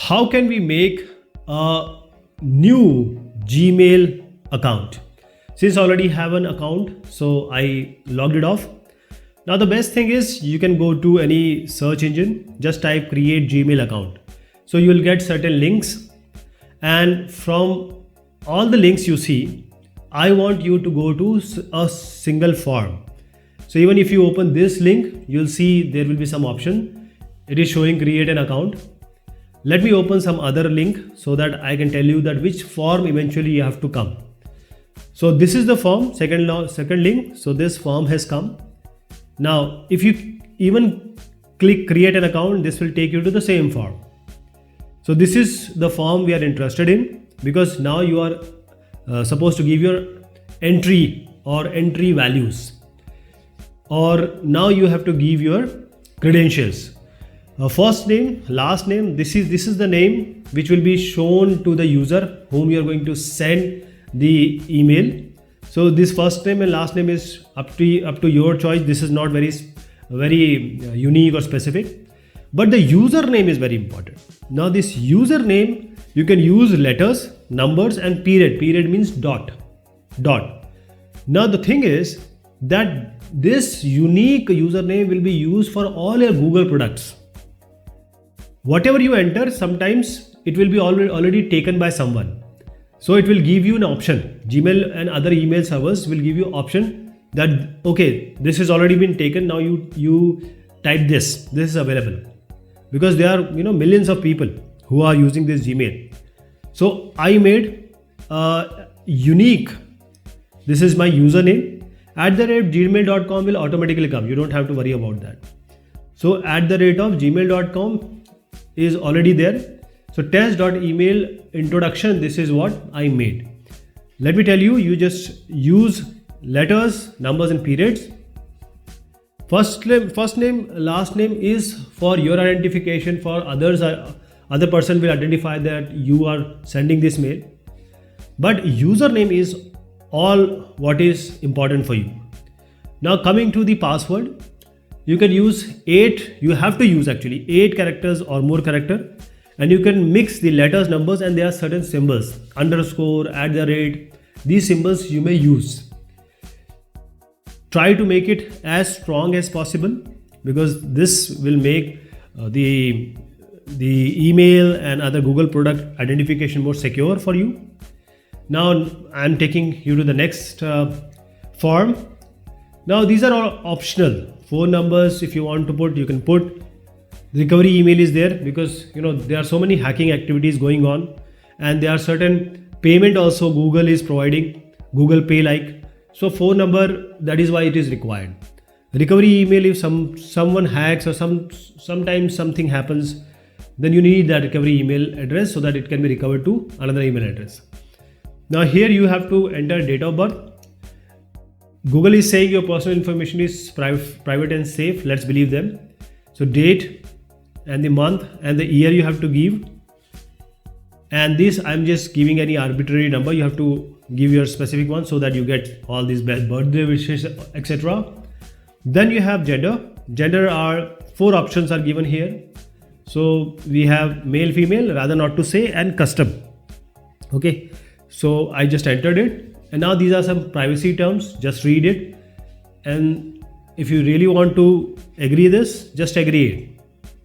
how can we make a new Gmail account? Since I already have an account, so I logged it off. Now the best thing is you can go to any search engine, just type create Gmail account. So you will get certain links, and from all the links you see, I want you to go to a single form. So even if you open this link, you'll see there will be some option. It is showing create an account. Let me open some other link so that I can tell you that which form eventually you have to come. So this is the form, second link. So this form has come. Now, if you even click create an account, this will take you to the same form. So this is the form we are interested in, because now you are supposed to give your entry or entry values, or now you have to give your credentials. First name, last name, this is the name which will be shown to the user whom you are going to send the email. So this first name and last name is up to your choice. This is not very unique or specific, but the username is very important. Now this username, you can use letters, numbers and period. Period means dot. Now the thing is that this unique username will be used for all your Google products. Whatever you enter, sometimes it will be already taken by someone. So it will give you an option. Gmail and other email servers will give you option that, okay, this has already been taken. Now you type this is available, because there are millions of people who are using this Gmail. So I made unique. This is my username. @gmail.com will automatically come. You don't have to worry about that. So @gmail.com is already there. So test.email introduction, this is what I made. Let me tell you, you just use letters, numbers and periods. First name, last name is for your identification. For others, other person will identify that you are sending this mail. But username is all what is important for you. Now coming to the password, you can use 8. You have to use actually 8 characters or more character. And you can mix the letters, numbers, and there are certain symbols, underscore, @. These symbols you may use. Try to make it as strong as possible, because this will make the email and other Google product identification more secure for you. Now I'm taking you to the next form. Now these are all optional. Phone numbers, if you want to put, you can put. Recovery email is there, because there are so many hacking activities going on, and there are certain payment also Google is providing, Google Pay like. So phone number, that is why it is required. Recovery email, if someone hacks or sometimes something happens, then you need that recovery email address so that it can be recovered to another email address. Now here you have to enter date of birth. Google is saying your personal information is private and safe. Let's believe them. So date and the month and the year you have to give. And this, I'm just giving any arbitrary number. You have to give your specific one so that you get all these birthday wishes, etc. Then you have gender. Gender are 4 options are given here. So we have male, female, rather not to say, and custom. Okay. So I just entered it. And now these are some privacy terms. Just read it. And if you really want to agree this, just agree it.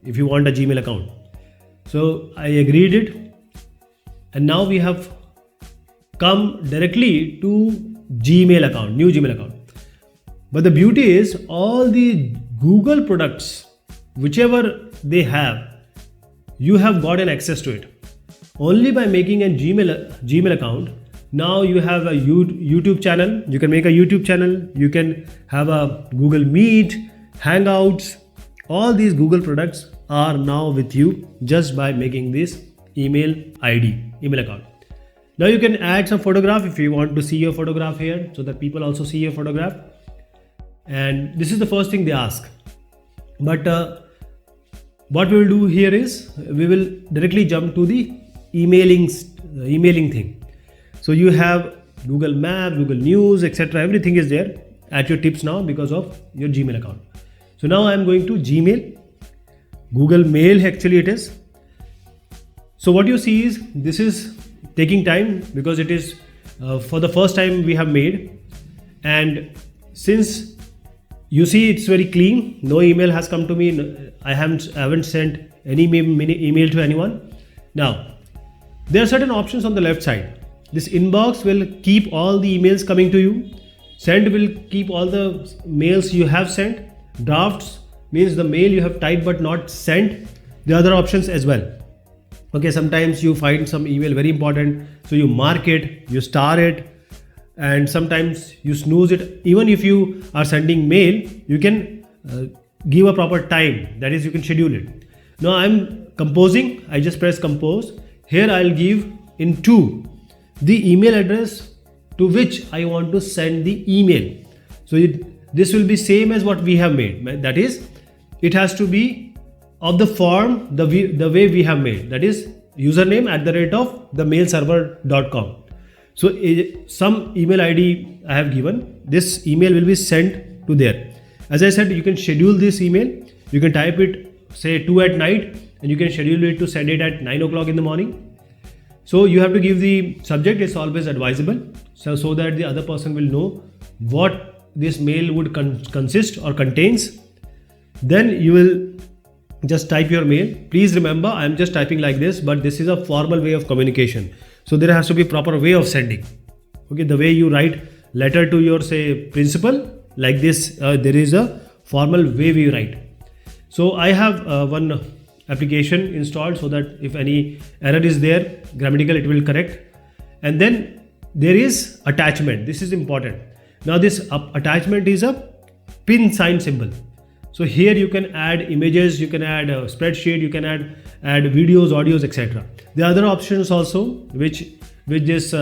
If you want a Gmail account. So I agreed it. And now we have come directly to Gmail account, new Gmail account. But the beauty is all the Google products, whichever they have, you have gotten access to it. Only by making a Gmail account. Now you have a YouTube channel. You can make a YouTube channel. You can have a Google Meet, Hangouts. All these Google products are now with you just by making this email ID, email account. Now you can add some photograph if you want to see your photograph here, so that people also see your photograph. And this is the first thing they ask. But what we will do here is we will directly jump to the emailing thing. So you have Google Maps, Google News, etc. Everything is there at your tips now because of your Gmail account. So now I am going to Gmail. Google Mail actually it is. So what you see is this is taking time because it is for the first time we have made, and since you see it's very clean, no email has come to me, I haven't sent any email to anyone. Now there are certain options on the left side. This inbox will keep all the emails coming to you. Send will keep all the mails you have sent. Drafts means the mail you have typed but not sent. The other options as well. Okay, sometimes you find some email very important, so you mark it, you star it, and sometimes you snooze it. Even if you are sending mail, you can give a proper time, that is, you can schedule it. Now I'm composing, I just press compose. Here I'll give in 2 the email address to which I want to send the email. So this will be same as what we have made, that is, it has to be of the form the way we have made, that is username @themailserver.com. So some email ID I have given, this email will be sent to there. As I said, you can schedule this email, you can type it say 2 at night and you can schedule it to send it at 9 o'clock in the morning. So you have to give the subject, it's always advisable, so that the other person will know what this mail would consist or contains. Then you will just type your mail. Please remember, I am just typing like this, but this is a formal way of communication. So there has to be proper way of sending. Okay, the way you write letter to your say principal, like this, there is a formal way we write. So I have one application installed so that if any error is there, grammatical, it will correct. And then there is attachment. This is important. Now this attachment is a pin sign symbol. So here you can add images, you can add a spreadsheet, you can add videos, audios, etc. There are other options also which this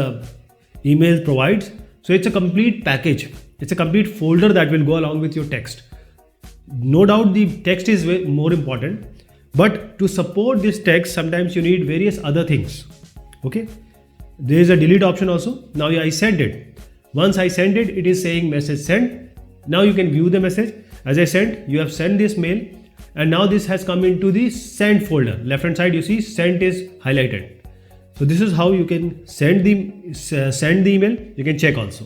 email provides. So it's a complete package. It's a complete folder that will go along with your text. No doubt the text is more important, but to support this text, sometimes you need various other things. Okay, there is a delete option also. Now I send it. Once I send it, it is saying message sent. Now you can view the message. As I said, you have sent this mail, and now this has come into the sent folder. Left hand side you see sent is highlighted. So this is how you can send the email. You can check also.